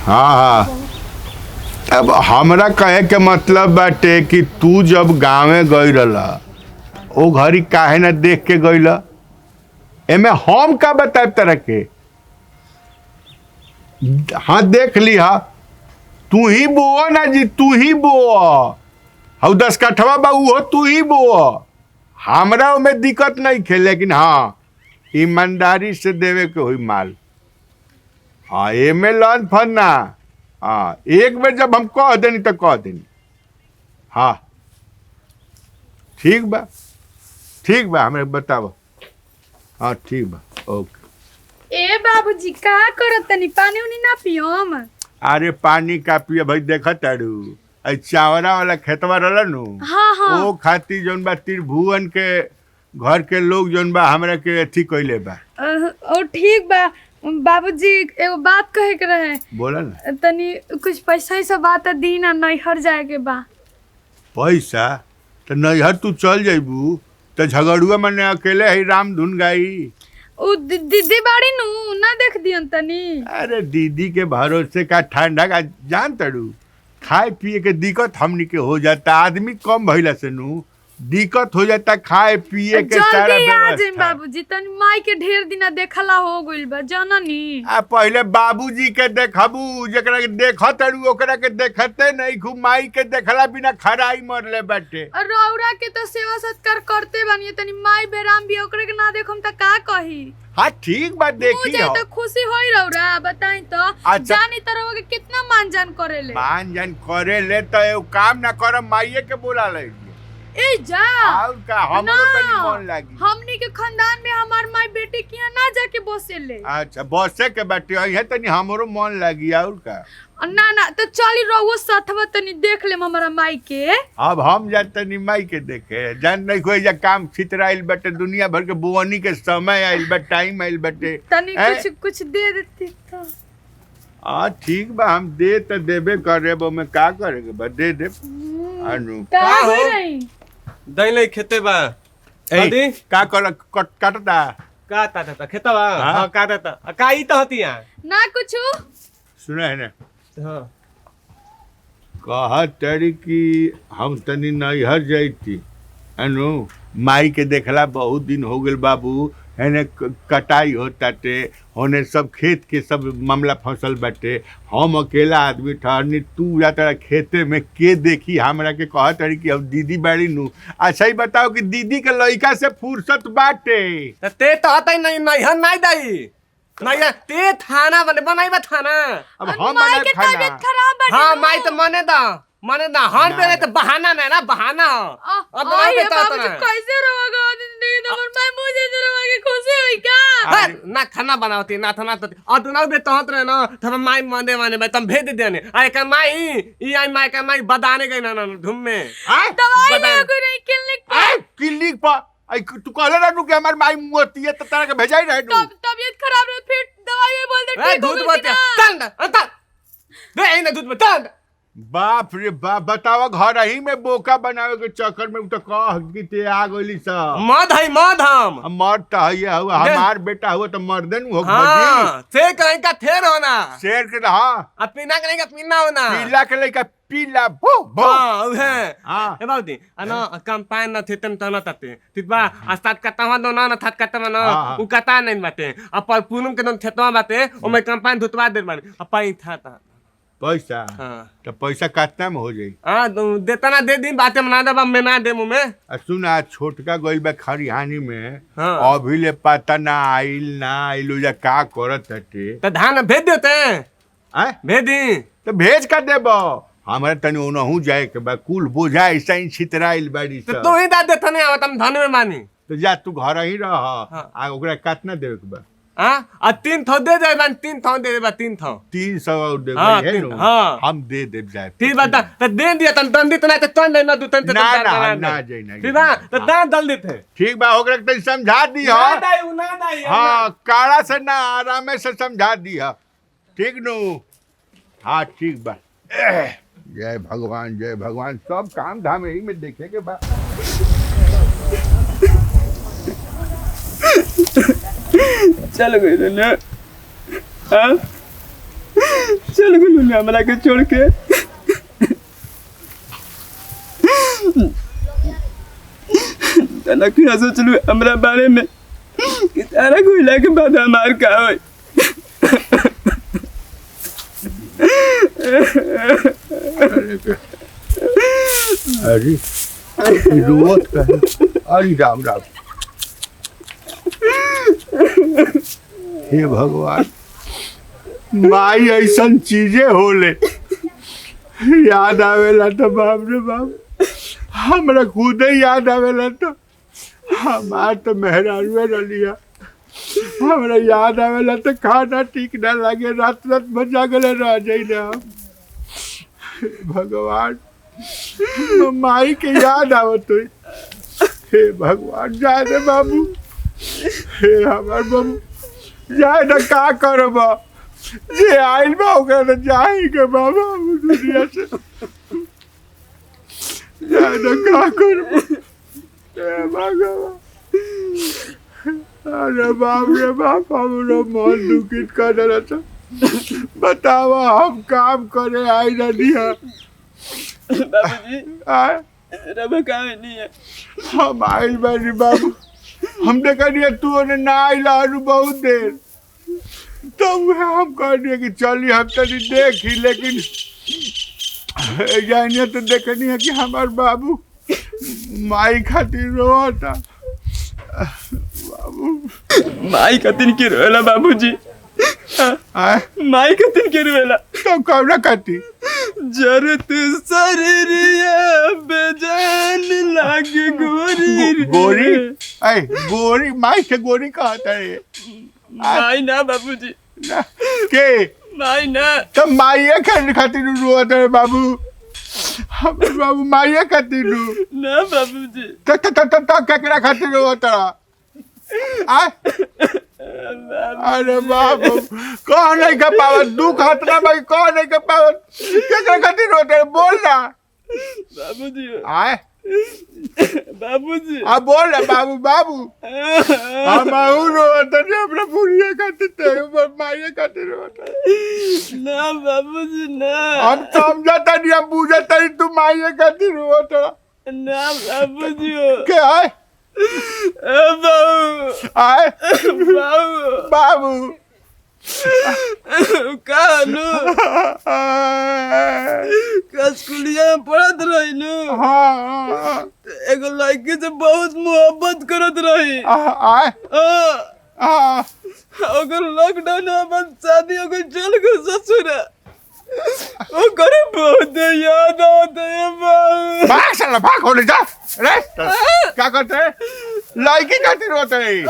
हाँ हाँ। अब हमरा कहे के मतलब बाटे कि तू जब गाँवे गई रहा ओ घड़ी काहे न देख के गई एमे हम का बताए तरह के। हाँ देख लिहा तू ही बोआ ना जी, तू ही बोआ। हऊ 10 कट्ठवा बा हो तू ही बोआ। हमरा में दिक्कत नहीं खे, लेकिन हाँ ईमानदारी से देवे के हुई माल। हाँ एमे लन फन ना। हाँ एक बेर जब हम कह देनी तो कह देनी। हाँ ठीक बा हमें बताओ। हाँ ठीक बा ओके। ए बाबूजी का करत तनी पानी उनी ना पियम। अरे पानी का पिए भाई देखा तारू चावरा वाला खेतवा रहला नु। हाँ हाँ। ओ खाती जोन बा त्रिभुवन के घर के लोग जोन बा हमरा के अथी कइले बा। ओ ठीक बा बाबूजी एगो बात कहे के रहे। बोला ना। तनी कुछ पैसा ही सब बात दी ना नैहर जाए के बा। पैसा तो नैहर तू चल जाइबू तो झगड़ुआ मने अकेले ही राम धुन गाई। ओ दीदी बाड़ी नु ना देख दियन तनी। अरे दीदी के भरोसे का ठंडा का जान तड़ू खाए पिए के दिक्कत हमनी के हो जाता। आदमी कम भइला से नु दिक्कत हो जाता खाए पिए के सारा जल्दी आ जाए व्यवस्था। बाबूजी तनी माई के ढेर दिना देखला हो गइल बा जननी। आ पहले बाबूजी के देखबू जकरा के देखत तड़ू ओकरा के देखते नहीं खूब माई के देखला बिना खराई मरले बाटे। रौरा के तो सेवा सत्कार करते बानी तनी माई बेराम भी ओकरे के ना देखम त का कही। हाँ ठीक बात देखी मुझे हो। तो खुशी होई रौरा बताई तो। अच्छा। जानी तो रौरा के कितना मान जान करेले। मान जान करे ले तो एगो काम ना करम माईए के बोला ले। ए जा और का हमरो तनी मन लागी। हमनी के खानदान में हमार माई बेटी के यहाँ ना जाके बसेले। अच्छा बसे के बाटे है तनी हमरो मन लागी। और का ना ना तो चली रहुओ साथवा तनी देख लेम हमारा माई के। अब हम जाते तनी माई के देखे जान नहीं कोई जा काम छितराइल बाटे दुनिया भर के बुवनी के समय आइल बा टाइम आइल बाटे। तनी कुछ दे देती तो। ठीक बा हम दे तो देबे करे में का करेगे बा दे दे। अनु का हो? हो रही दही नहीं खेते बा ए, का कर काटता का ता खेता बा। हाँ? हां का ता का ई तो हतिया ना कुछ। सुना है ना हां कहा तरी कि हम तनी नैहर जाती अनु माई के देखला बहुत दिन हो गए बाबू। हेने कटाई होता टे होने सब खेत के सब मामला फसल बाटे। हम अकेला आदमी ठहरनी तू जाता खेते में के देखी हमरा के कहा तरी कि अब दीदी बाड़ी नु। अच्छा ही बताओ कि दीदी के लड़का से फुर्सत बाटे। ते तो हतै नहीं नहीं नहीं दई नहीं ते थाना बनाइबा थाना। अब हम माई बना के खाना तबीयत खराब बाटे। हां माई तो मने दा हर बेरे तो बहाना ना बहाना हो। अब आई नहीं बता बाबूजी कैसे रोगा जिंदगी तो और माई मुझे रोवा के खुशी हुई का। ना खाना बनावती ना थाना तो अदना बे तहत रहे ना थम माई मंदे माने भाई तुम भेज देने आए का माई ई आई माई का माई बदाने गई ना धूम में दवाई ले कोई नहीं क्लिनिक पर तू कहले ना कि हमार माई मुआती है तो तारा के भेजाई रहे तबीयत खराब है फिर दवाई बोल दे ठीक हो दूध बचा तंड दे इन दूध बचा बाप रे बाप बतावा घर ही में बोका बनावे के चक्कर में तो कह कि ते आ गइली सब मद हम मर्द तो है हुआ हमार बेटा हुआ तो मर्दन हो हां से कहीं का थेर होना शेर के हां अब पीना कहीं का पीना होना पीला के लेके पीला भो भो हां है हां ए बाबूजी अना कंपाइन न थेतन तना तते तिबा अस्तात कतवा दो ना थत कतवा ना उ कता नहीं बाटे अब पूनम के न थेतवा बाटे ओ मैं कंपाइन धुतवा दे माने अब पाई था पैसा हां तो पैसा कितना में हो जाई। हां देता ना दे दिन बातें मना दे मैं ना दे मुंह में। सुना छोटका गइल बा खरिहानी में हाँ। अभी ले पता ना आइल जा का करत हटे तो धान भेज देते हैं भेज दी तो भेज कर देबो हमारे तनी ओनहु जाए के बा कुल बोझा ऐसा ही छितराइल बाड़ी तो सब। तू ही दा देता नहीं आवत हम धन में मानी तो जा तू घर ही रह हाँ। आ ओकरा कितना देवे के बा। हां आ 3 थौ दे दे बन 3 थौ दे दे 3 थौ 300 और देवे हाँ, है तीन, नु हाँ। हम दे जाए ठीक बता तो दे दिया तन दंडित ना तो तन ना दू तन ना जाई ना ठीक बा तो दान दल देते ठीक बा ओकरा के तनी समझा दी हो। ना दाई हां काड़ा से ना आराम से समझा दी हो ठीक नु। हां ठीक बा जय भगवान सब काम धाम यही में देखे के बा। चल गई ना हाँ चल गुलू ने हमरा के छोड़ के। तना क्या सोचलू हमरा बारे में कि तारा गुला के बाद हमार का होई। अरे रोवत कहे। अरे राम राम। हे भगवान, माई ऐसन चीजें होले याद आवेला तो बाप रे बाप, हमरा खुदे याद आवेला तो हमार तो मेहरारू रलिया। हमरा याद आवेला तो खाना ठीक ना लगे, रात रात भर जागले रह जाइले हम। भगवान, माई के याद आवत हो। हे भगवान, जाए दे बाबू, हे हमार बाबू जाए ना, का करब जे आइल बा ओकरा तो जाई के बाबा दुनिया से। जाए ना, का करब हे भगवान। अरे बाप रे बाप, हमरा मन दुखित कर देला था। बतावा हम काम करे आई नहीं है बाबूजी रबा का नहीं है। हम आइल बानी बाबू, हमने कहिए तू ने ना आइला हनु बहुत देर, तो वह हम कहलिए कि चलिए हम तनी देखी, लेकिन जानिए तो देखनी है कि हमार बाबू माई खातिर रोता। बाबू माई खातिर के रोला बाबूजी। माई खातिर के रोला तो कौन खाती जरूरत शरीरिया बेजान लागे गोरी गोरी। ऐ गोरी, माई से गोरी कहता है माई ना बाबूजी, ना के माई ना। तो माइये खातिर रोता है बाबू। हमारे बाबू माइये खातिर ना बाबूजी। तो केकरा खातिर रोता? अरे बाबू, कौन नहीं कर पावत दुख हतना भाई, कौन नहीं कर पावत केकरा खातिर रोते है? बोल ना बाबूजी। आए बाबूजी अब बोल ना बाबू। बाबू हम रोता नहीं, अपना बुढ़िया खातिर थे, माइये खातिर रोता। ना बाबूजी ना। हम समझता नहीं, हम बुझता नहीं तू माइये खातिर रोता। ना बाबूजी क्या है बाबू आए बाबू बाबू कानू स्कूलिया में पढ़त रही नु। हाँ एगो लड़की से बहुत मोहब्बत करत रही। आए अगर लॉकडाउन में अपन शादी हो गई, चल गए ससुर। ओकर बहुत याद आते है बाबू। भाग साला, भाग होने जा रे। क्या करते हैं? लड़की खातिर होते हैं,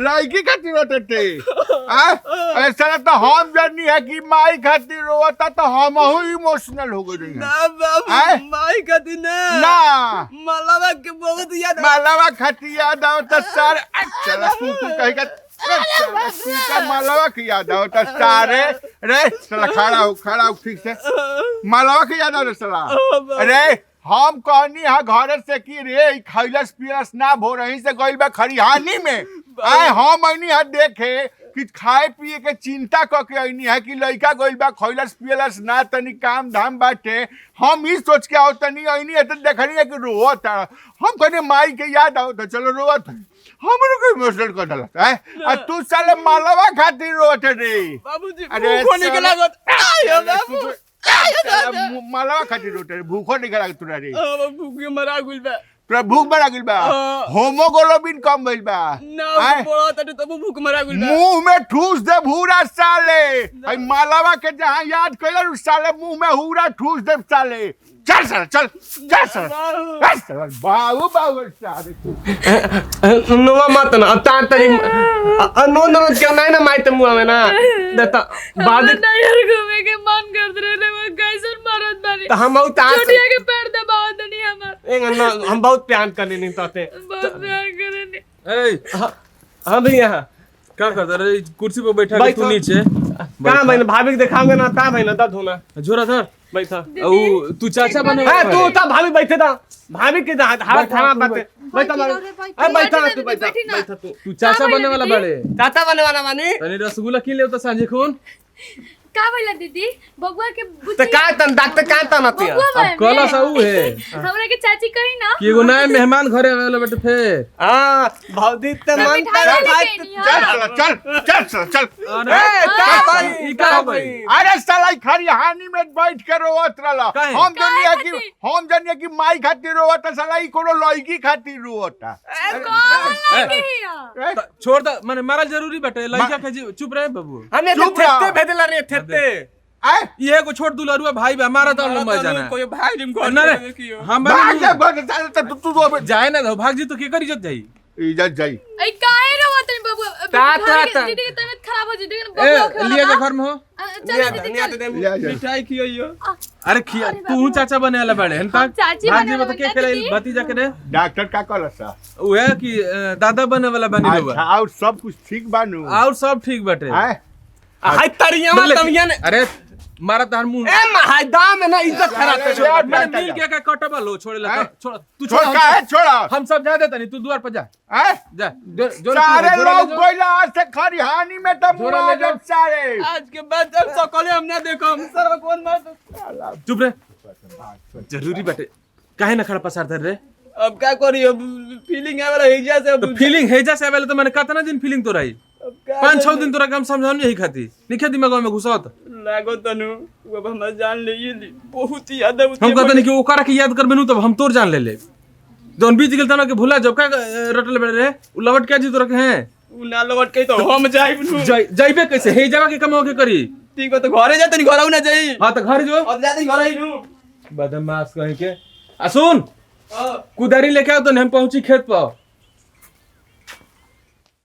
लड़की खातिर होते थे। अरे साला तो हम जानी है कि माई खातिर रोता, तो हम इमोशनल हो गए। ना बाबू, माई खातिर ना। ना मालावा के बहुत याद। मालावा खातिर याद आवता सारे। चला तू कहेगा मालावा की याद आवता सारे रे। साला खड़ा हो ठीक से। मालावा की याद आवता साला। अरे हम कहनी है घरे से कि रे खैलस पियलस ना भो रही से गइल बा खरिहानी में। आए हम ऐनी है देखे कि खाए पिए के चिंता क के ऐनी है कि लइका गइल बा खैलस पियलस ना, तनी काम धाम बाटे। हम ही सोच के आओ तनी ऐनी है तो देखनी है कि रोता। हम कहने माई के याद आओ तो चलो रोत। हमरो के इमोशनल कर दला है। आ तू साले मालवा खातिर रोते रे बाबूजी। अरे भूखो निकला गत। आयो बाबू, मालवा खातिर रोते रे, भूखो निकला तोरा रे। भूखे मरा गुल बा। तोरा भूख बड़ा गिल बा, होमोग्लोबिन कम भइल बा। ना बोला त तब भूख मरा गुल बा। मुंह में ठूस दे भूरा साले। भाई मालवा के जहां याद कइला साले मुंह में हुरा ठूस दे साले। चल चल चल जा सर बाबू बाबू सारे नोवा मत ना अब तार तरी नो नो क्या नहीं ना माइते मुआ में ना देता बाद ना यार घूमे के मन कर रहे ले वो कैसन मारत बानी। तो हम बहुत तार छोटिया के पैर दबाव दनी हमार। हम बहुत प्यार करने नहीं ताते बहुत प्यार करने। ए हां भैया क्या करता रे? कुर्सी पे बैठा के तू नीचे कहां भाई भाभी के दिखाओगे ना ता भाई ना दर्द होना झोरा धर बैठा। ओ तू चाचा बने है तू ता भाभी बैठे था भाभी के हाथ थाना बाते बैठा बैठा तू बैठा बैठा तू तू चाचा बनने वाला बड़े चाचा बनने वाला मानी तनी रसगुल्ला किन ले तो सांझे खून का बोला दीदी बबुआ के तो का तन डॉक्टर का तन आती बबुआ अब कला सा ऊ है हमरा के चाची कही ना कि एगो नया मेहमान घरे आवेला बेटे फेर हां भौजी त मन मिठाई कर लेके आइनी चल चल चल चल अरे ए, का चल। भाई का भाई अरे साला ई खरिहानी में बैठ के रोवत रहला काहे? हम जनिया की माई खातिर रोवत साला ई कोनो लड़की खातिर रोवता कौन लगे हिया छोड़ द माने मारल जरूरी बेटे लइका के चुप रहे बाबू हमें तो चुप रहा। थेते भेजला रे थेते ए ये को छोड़ दुलरुआ भाई बे हमारा तो मजा जाना कोई भाई जिम घर ना रे में देखियो हम भाग जा भाग जा तू तो जाए ना दो भाग जी तो के कर इज्जत जाई इज्जत जाई ए काहे रो तनी बबुआ दीदी के तबीयत खराब हो जी ए लिया जा घर में हो चल दीदी चल ले जा मिठाई खियो अरे खिया तू चाचा बने वाला बड़े हन हम चाची भाग बने जी वाला बता के बने खेले दीदी। बाती जाके रे डॉक्टर का कहला सा उ है कि दादा बने वाला बनी अच्छा रहुआ और सब कुछ ठीक बानू और सब ठीक बटे हैं हाय तरिया में तमिया ने अरे मारा तार मुंह ए महादा में ना इज्जत खराब कर यार, मैंने मिल के का कटबा लो छोड़े ला हैं? छोड़ तू छोड़ का है छोड़ा हम सब जा देता नहीं तू द्वार पर जा हैं जा जो सारे लोग कोयला आज से खरिहानी में तब जोरा ले जाओ। सारे आज के बाद जब सकले हम ना देखो हम सर कौन मार चुप रे जरूरी बटे काहे ना खड़ा पसार धर रे अब क्या करी अब फीलिंग आवेला हेजा से तो फीलिंग है जैसे आवेला तो मैंने कितना दिन फीलिंग तो रही 5-6 दिन तोरा काम समझाऊं यही खाती निखे दिमाग में घुसात लागो तनु अब हम जान ले ये बहुत ही याद है हम कहते नहीं कि ओकरा के याद कर बेनु तब हम तोर जान ले ले जौन बीत गेल तना के भूला जब का रटल बड़े रे उ लवट के जी तोरा के हैं उ ना लौट के तो हम जाइब नु जाइबे कैसे हे जगह के कमाओ के करी ठीक बा तो घरे जा तनी घरऊ ना जाई हां तो घर जो अब जा तनी घर ही नु बदमाश कहीं के आ सुन कुदारी लेके आओ तो हम पहुंची खेत पर